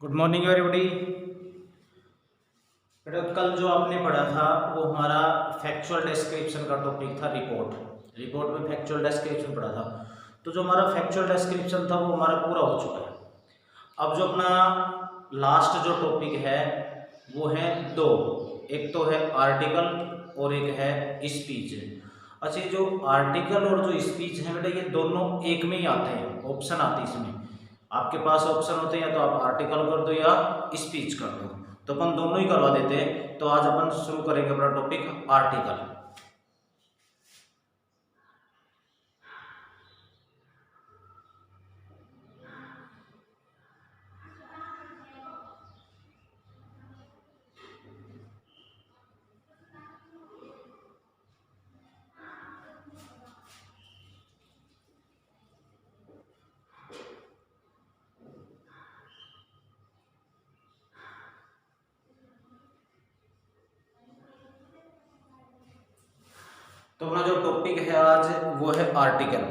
Good morning everybody. बेटा कल जो आपने पढ़ा था वो हमारा फैक्चुअल डिस्क्रिप्शन का टॉपिक था। रिपोर्ट रिपोर्ट में फैक्चुअल डिस्क्रिप्शन पढ़ा था। तो जो हमारा फैक्चुअल डिस्क्रिप्शन था वो हमारा पूरा हो चुका है। अब जो अपना लास्ट जो टॉपिक है वो है दो, एक तो है आर्टिकल और एक है स्पीच। अच्छा, ये जो आर्टिकल और जो स्पीच है बेटा ये दोनों एक में ही आते हैं, ऑप्शन आते हैं इसमें। आपके पास ऑप्शन होते हैं या तो आप आर्टिकल कर दो या स्पीच कर दो, तो अपन दोनों ही करवा देते हैं। तो आज अपन शुरू करेंगे अपना टॉपिक आर्टिकल। तो अपना जो टॉपिक है आज वो है आर्टिकल।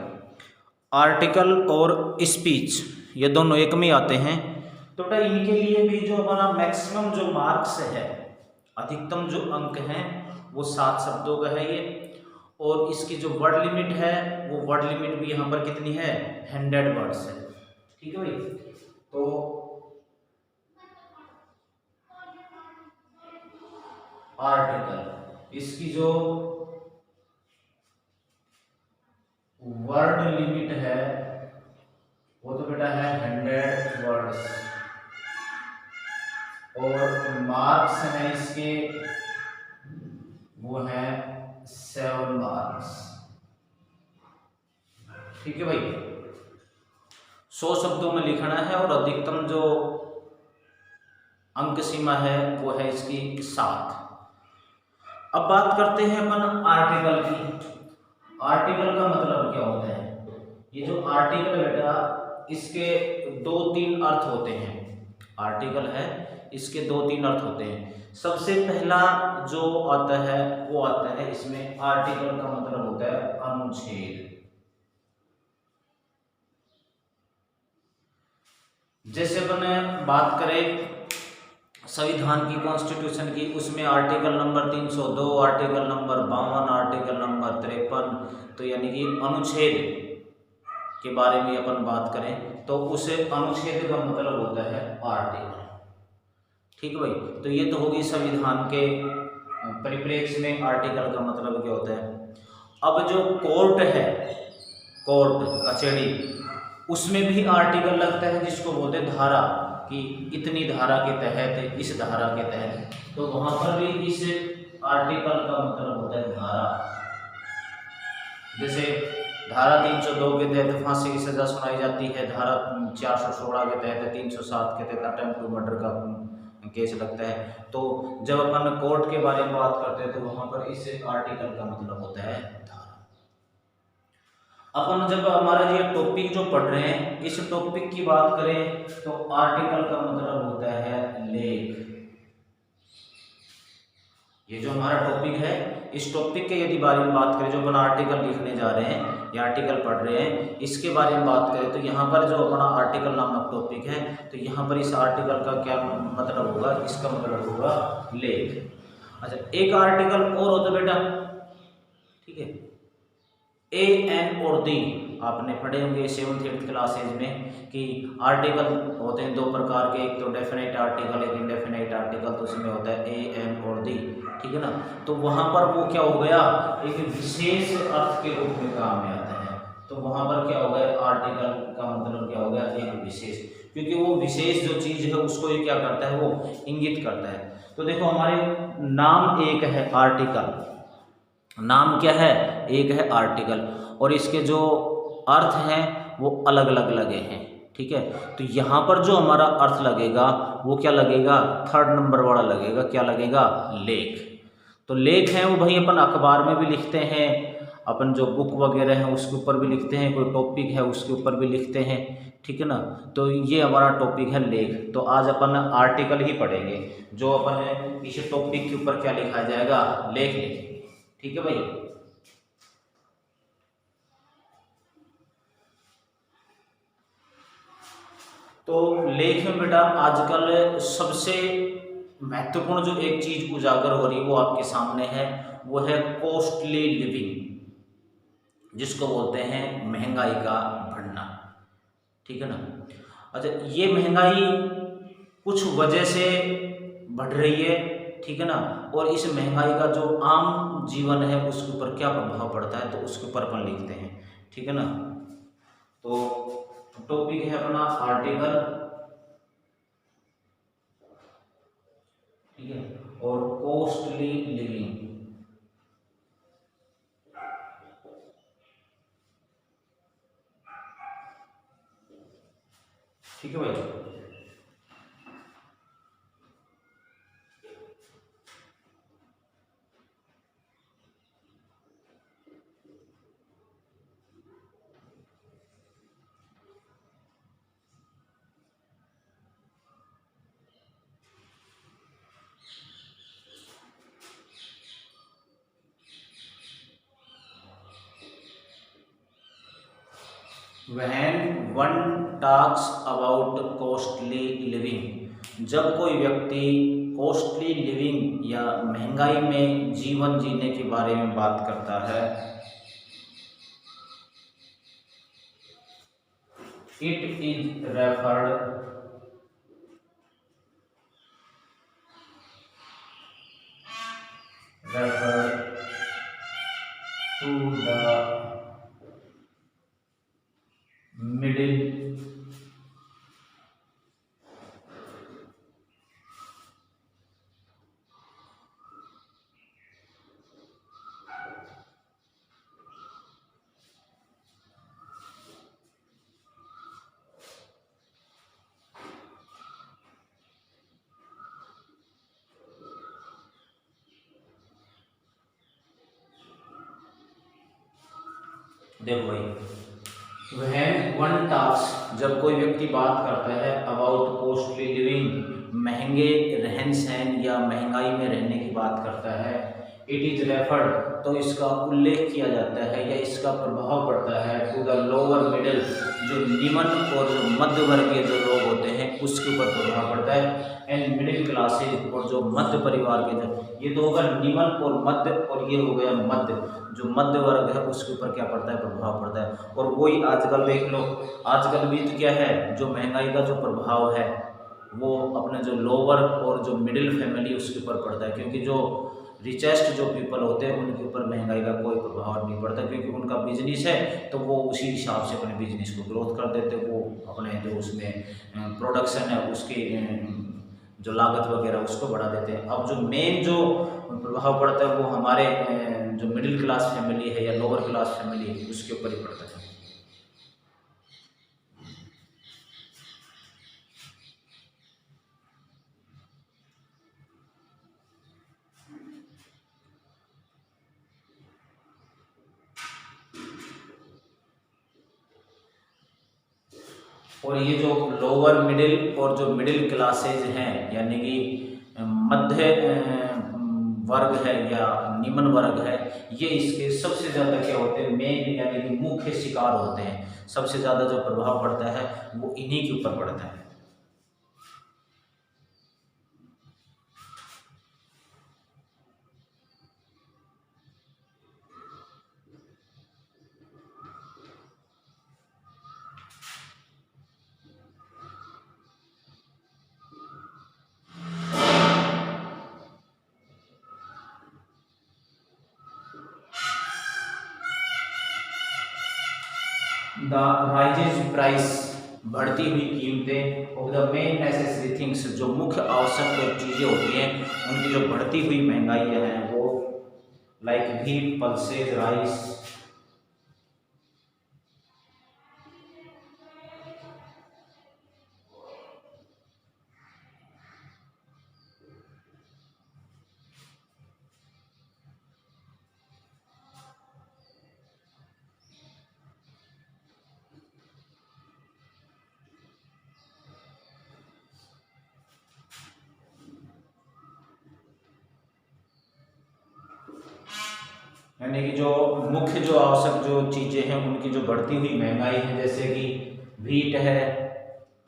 आर्टिकल और स्पीच ये दोनों एक में आते हैं। तो बेटा इनके लिए भी जो हमारा मैक्सिमम जो मार्क्स है, अधिकतम जो अंक हैं वो 7 शब्दों का है ये। और इसकी जो वर्ड लिमिट है वो वर्ड लिमिट भी यहाँ पर कितनी है, 100 वर्ड्स है। ठीक है भाई। तो आर्टिकल इसकी जो वर्ड लिमिट है वो तो बेटा है 100 वर्ड्स। और मार्क्स हैं इसके वो है 7 मार्क्स। ठीक है भाई। 100 शब्दों में लिखना है और अधिकतम जो अंक सीमा है वो है इसकी 7। अब बात करते हैं अपन आर्टिकल की। आर्टिकल का मतलब क्या होता है? ये जो आर्टिकल बेटा इसके दो तीन अर्थ होते हैं। आर्टिकल है इसके दो तीन अर्थ होते हैं। सबसे पहला जो आता है वो आता है इसमें, आर्टिकल का मतलब होता है अनुच्छेद। जैसे अपन बात करें संविधान की, कॉन्स्टिट्यूशन की, उसमें article number 302, article number 52, article number 53, तो यानी कि अनुच्छेद के बारे में अपन बात करें तो उसे अनुच्छेद का मतलब होता है आर्टिकल। ठीक है भाई। तो ये तो होगी संविधान के परिप्रेक्ष्य में आर्टिकल का मतलब क्या होता है। अब जो कोर्ट है, कोर्ट कचहरी, उसमें भी आर्टिकल लगता है जिसको बोलते हैं धारा, कि इतनी धारा के तहत, इस धारा के तहत, तो वहां पर भी इस आर्टिकल का मतलब होता है धारा। जैसे धारा 302 के तहत फांसी की सजा सुनाई जाती है, धारा 416 के तहत, 307 के तहत अटेम्प्ट टू मर्डर का केस लगता है। तो जब अपन कोर्ट के बारे में बात करते हैं तो वहां पर इस आर्टिकल का मतलब होता है धारा। अपन जब हमारा ये टॉपिक जो पढ़ रहे हैं, इस टॉपिक की बात करें तो आर्टिकल का मतलब होता है लेख। ये जो हमारा टॉपिक है, इस टॉपिक के यदि बारे में बात करें, जो अपन आर्टिकल लिखने जा रहे हैं या आर्टिकल पढ़ रहे हैं, इसके बारे में बात करें तो यहाँ पर जो अपना आर्टिकल नामक टॉपिक है, तो यहाँ पर इस आर्टिकल का क्या मतलब होगा, इसका मतलब होगा लेख। अच्छा, एक आर्टिकल और होता है बेटा, ठीक है, ए एन और दी। आपने पढ़े होंगे 7th 8th क्लासेज में कि आर्टिकल होते हैं दो प्रकार के, एक तो डेफिनेट आर्टिकल, एक इंडेफिनेट आर्टिकल। तो उसमें होता है ए एन और दी, ठीक है ना। तो वहां पर वो क्या हो गया, एक विशेष अर्थ के रूप में काम में आता है। तो वहां पर क्या हो गया, आर्टिकल का मतलब क्या हो गया, एक विशेष, क्योंकि वो विशेष जो चीज है उसको ये क्या करता है, वो इंगित करता है। तो देखो हमारे नाम एक है आर्टिकल, नाम क्या है, एक है आर्टिकल, और इसके जो अर्थ हैं वो अलग अलग लगे हैं। ठीक है। तो यहाँ पर जो हमारा अर्थ लगेगा वो क्या लगेगा, 3rd नंबर वाला लगेगा। क्या लगेगा, लेख। तो लेख है वो भाई अपन अखबार में भी लिखते हैं, अपन जो बुक वगैरह है उसके ऊपर भी लिखते हैं, कोई टॉपिक है उसके ऊपर भी लिखते हैं। ठीक है ना। तो ये हमारा टॉपिक है लेख। तो आज अपन आर्टिकल ही पढ़ेंगे, जो अपन इस टॉपिक के ऊपर क्या लिखा जाएगा, लेख लिखेंगे। ठीक है भाई। तो लेख में बेटा आजकल सबसे महत्वपूर्ण जो एक चीज उजागर हो रही है वो आपके सामने है, वो है कॉस्टली लिविंग, जिसको बोलते हैं महंगाई का बढ़ना। ठीक है ना। अच्छा, ये महंगाई कुछ वजह से बढ़ रही है, ठीक है ना, और इस महंगाई का जो आम जीवन है उसके ऊपर क्या प्रभाव पड़ता है, तो उसके ऊपर अपन लिखते हैं। ठीक है ना। तो टॉपिक है अपना आर्टिकल, ठीक है, और कॉस्टली लिविंग। ठीक है भाई। When one talks about costly living, जब कोई व्यक्ति कॉस्टली लिविंग या महंगाई में जीवन जीने के बारे में बात करता है, it is referred to the middle देखो भाई, व्हेन वन टास्क, जब कोई व्यक्ति बात करता है अबाउट कॉस्टली लिविंग, महंगे रहन सहन या महंगाई में रहने की बात करता है, इट इज रेफर्ड, तो इसका उल्लेख किया जाता है या इसका प्रभाव पड़ता है टू द लोअर मिडिल, जो निम्न और जो मध्य वर्गीय जो लोग होते हैं उसके ऊपर प्रभाव पड़ता है, एंड मिडिल क्लासेज, और जो मध्य परिवार के जो, ये तो होगा निम्न और मध्य, और ये हो गया मध्य, जो मध्य वर्ग है उसके ऊपर क्या पड़ता है, प्रभाव पड़ता है। और वही आजकल देख लो, आजकल भी तो क्या है, जो महंगाई का जो प्रभाव है वो अपने जो लोअर और जो मिडिल फैमिली उसके ऊपर पड़ता है, क्योंकि जो रिचेस्ट जो पीपल होते हैं उनके ऊपर महंगाई का कोई प्रभाव नहीं पड़ता, क्योंकि उनका बिजनेस है तो वो उसी हिसाब से अपने बिजनेस को ग्रोथ कर देते, वो अपने जो उसमें प्रोडक्शन है उसकी जो लागत वगैरह उसको बढ़ा देते हैं। अब जो मेन जो प्रभाव पड़ता है वो हमारे जो मिडिल क्लास फैमिली है या लोअर क्लास फैमिली है उसके ऊपर ही पड़ता है। और ये जो लोअर मिडिल और जो मिडिल क्लासेज हैं, यानी कि मध्य वर्ग है या निम्न वर्ग है, ये इसके सबसे ज़्यादा क्या होते हैं, मेन यानी कि मुख्य शिकार होते हैं। सबसे ज़्यादा जो प्रभाव पड़ता है वो इन्हीं के ऊपर पड़ता है। द राइजेज प्राइस, बढ़ती हुई कीमतें, of the main necessary things, जो मुख्य आवश्यक चीज़ें होती हैं उनकी जो बढ़ती हुई महंगाई है वो, लाइक व्हीट, पल्सेज, राइस, यानी कि जो मुख्य जो आवश्यक जो चीज़ें हैं उनकी जो बढ़ती हुई महंगाई है, जैसे कि व्हीट है,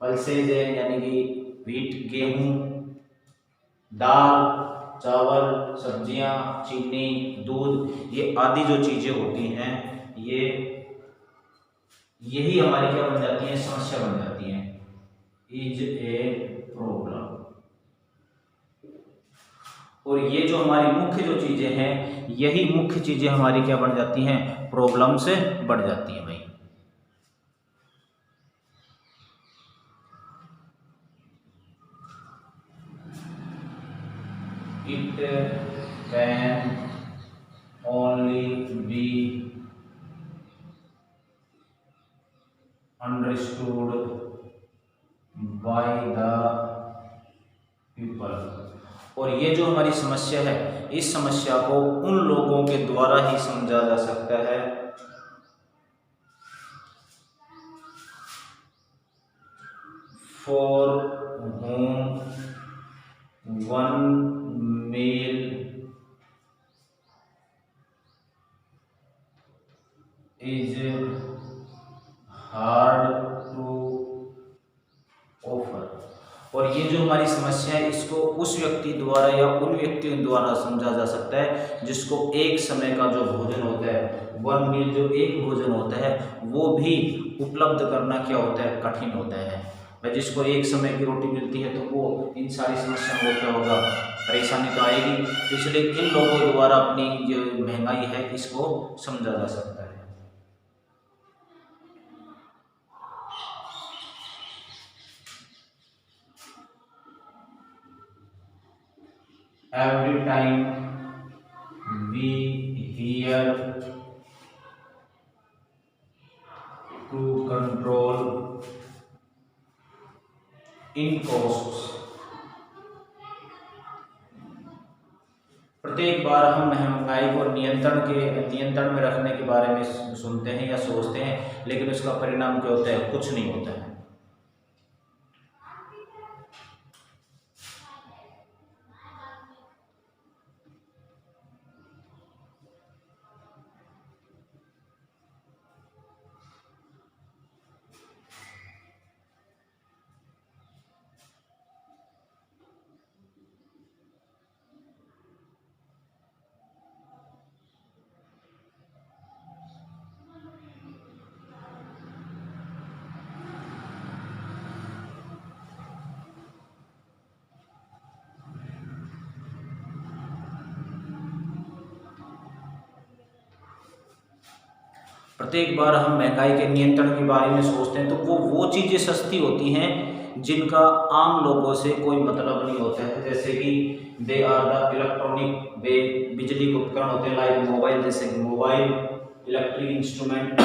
पल्सेज है यानी कि व्हीट गेहूं, दाल चावल, सब्जियां, चीनी, दूध, ये आदि जो चीजें होती हैं ये यही हमारी क्या बन जाती है, समस्या बन जाती है। Is a problem. और ये जो हमारी मुख्य जो चीजें हैं यही मुख्य चीजें हमारी क्या बन जाती हैं, प्रॉब्लम से बढ़ जाती हैं भाई। It can only be understood by the people. और ये जो हमारी समस्या है इस समस्या को उन लोगों के द्वारा ही समझा जा सकता है for whom one meal is hard to offer। और ये जो हमारी समस्या है इसको उस व्यक्ति द्वारा या उन व्यक्तियों द्वारा समझा जा सकता है जिसको एक समय का जो भोजन होता है, वन मील जो एक भोजन होता है वो भी उपलब्ध करना क्या होता है, कठिन होता है। भाई जिसको एक समय की रोटी मिलती है तो वो इन सारी समस्याओं को क्या होगा, परेशानी तो आएगी। इसलिए इन लोगों द्वारा अपनी जो महंगाई है इसको समझा जा सकता है। Every time we hear to control in costs, प्रत्येक बार हम महंगाई को नियंत्रण में रखने के बारे में सुनते हैं या सोचते हैं, लेकिन उसका परिणाम क्या होता है, कुछ नहीं होता है। प्रत्येक बार हम महंगाई के नियंत्रण के बारे में सोचते हैं तो वो चीज़ें सस्ती होती हैं जिनका आम लोगों से कोई मतलब नहीं होता है। जैसे कि दे आर द इलेक्ट्रॉनिक, वे बिजली के उपकरण होते हैं, लाइक मोबाइल, जैसे मोबाइल, इलेक्ट्रिक इंस्ट्रूमेंट,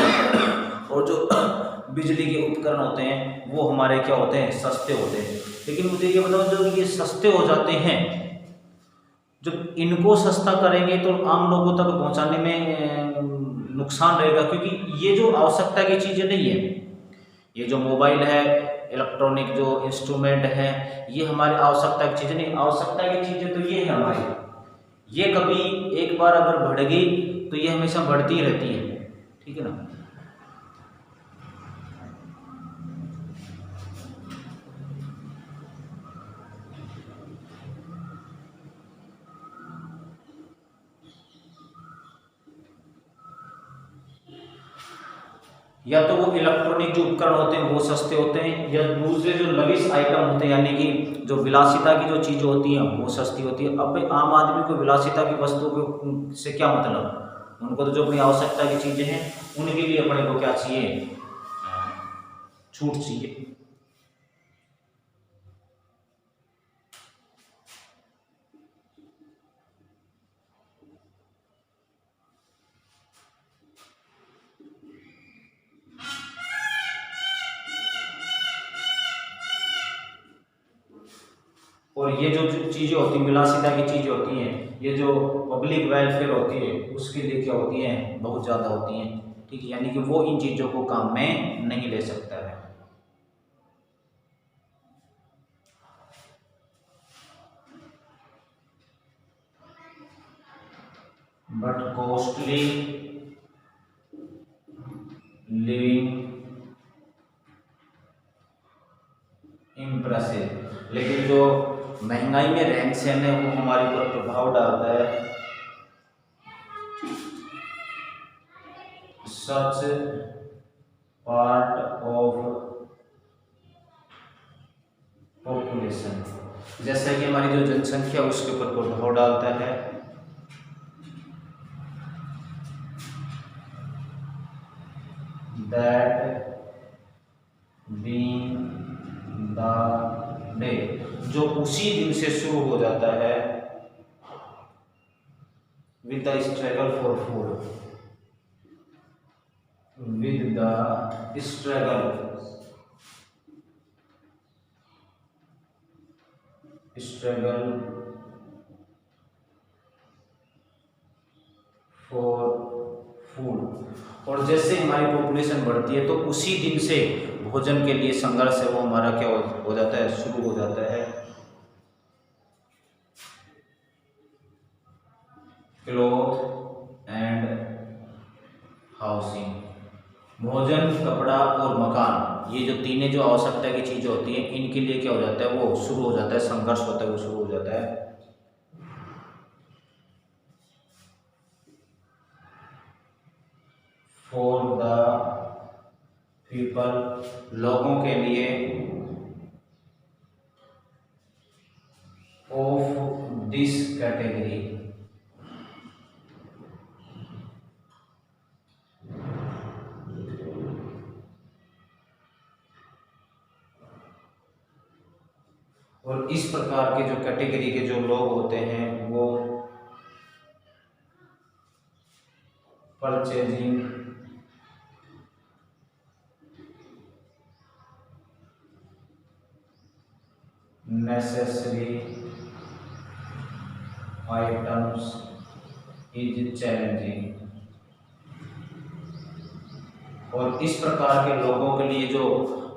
और जो बिजली के उपकरण होते हैं वो हमारे क्या होते हैं, सस्ते होते हैं। लेकिन मुझे ये बताओ जब ये सस्ते हो जाते हैं, जब इनको सस्ता करेंगे तो आम लोगों तक पहुंचाने में नुकसान रहेगा, क्योंकि ये जो आवश्यकता की चीज़ें नहीं है, ये जो मोबाइल है, इलेक्ट्रॉनिक जो इंस्ट्रूमेंट है, ये हमारी आवश्यकता की चीज़ें नहीं। आवश्यकता की चीज़ें तो ये है हमारी, ये कभी एक बार अगर बढ़ गई तो ये हमेशा बढ़ती ही रहती है, ठीक है ना। या तो वो इलेक्ट्रॉनिक जो उपकरण होते हैं वो सस्ते होते हैं, या दूसरे जो लविश आइटम होते हैं यानी कि जो विलासिता की जो चीज़ें होती हैं वो सस्ती होती है। अब आम आदमी को विलासिता की वस्तुओं से क्या मतलब, उनको तो जो अपनी आवश्यकता की चीज़ें हैं उनके लिए अपने को क्या चाहिए, छूट चाहिए। और ये जो चीज़ें होती हैं, विलासिता की चीज़ें होती हैं, ये जो पब्लिक वेलफेयर होती है उसके लिए क्या होती हैं, बहुत ज़्यादा होती हैं, ठीक है। यानी कि वो इन चीज़ों को काम में नहीं ले सकता है। बट कॉस्टली लिविंग जो महंगाई में रहन सहन है वो हमारे ऊपर प्रभाव डालता है। सच पार्ट ऑफ पॉपुलेशन, जैसा कि हमारी जो जनसंख्या उसके ऊपर प्रभाव डालता है। दैट बीइंग द डे, जो उसी दिन से शुरू हो जाता है। With the struggle for food, with the struggle for food, और जैसे हमारी पॉपुलेशन बढ़ती है तो उसी दिन से भोजन के लिए संघर्ष है वो हमारा क्या हो जाता है, शुरू हो जाता है। क्लॉथ एंड हाउसिंग, भोजन, कपड़ा और मकान, ये जो तीनों जो आवश्यकता की चीजें होती हैं इनके लिए क्या हो जाता है, वो शुरू हो जाता है, संघर्ष होता है वो शुरू हो जाता है। फॉर द पीपल, लोगों के लिए। ऑफ दिस कैटेगरी, और इस प्रकार के जो कैटेगरी के जो लोग होते हैं वो purchasing necessary items is challenging, और इस प्रकार के लोगों के लिए जो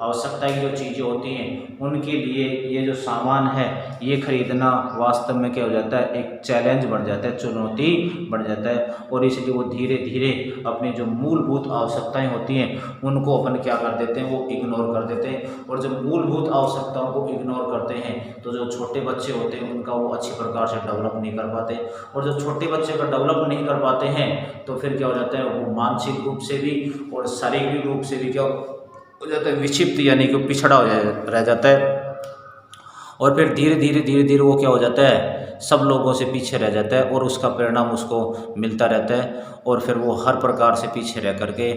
आवश्यकता की जो चीज़ें होती हैं उनके लिए ये जो सामान है ये खरीदना वास्तव में क्या हो जाता है, एक चैलेंज बन जाता है, चुनौती बन जाता है। और इसलिए वो धीरे धीरे अपनी जो मूलभूत आवश्यकताएं होती हैं उनको अपन क्या कर देते हैं, वो इग्नोर कर देते हैं। और जब मूलभूत आवश्यकताओं को इग्नोर करते हैं तो जो छोटे बच्चे होते हैं उनका वो अच्छी प्रकार से डेवलप नहीं कर पाते, और जो छोटे बच्चे का डेवलप नहीं कर पाते हैं तो फिर क्या हो जाता है, वो मानसिक रूप से भी और शारीरिक रूप से भी क्या हो जाता है, विक्षिप्त, यानी कि पिछड़ा रह जाता है। और फिर धीरे धीरे वो क्या हो जाता है, सब लोगों से पीछे रह जाता है, और उसका परिणाम उसको मिलता रहता है। और फिर वो हर प्रकार से पीछे रह करके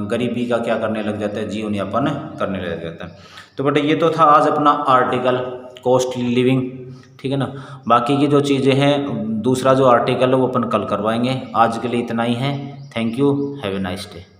गरीबी का क्या करने लग जाता है, जीवन यापन करने लग जाता है। तो बेटा ये तो था आज अपना आर्टिकल कॉस्टली लिविंग, ठीक है ना। बाकी की जो चीज़ें हैं दूसरा जो आर्टिकल है वो अपन कल करवाएंगे। आज के लिए इतना ही है। Thank you, have a nice day.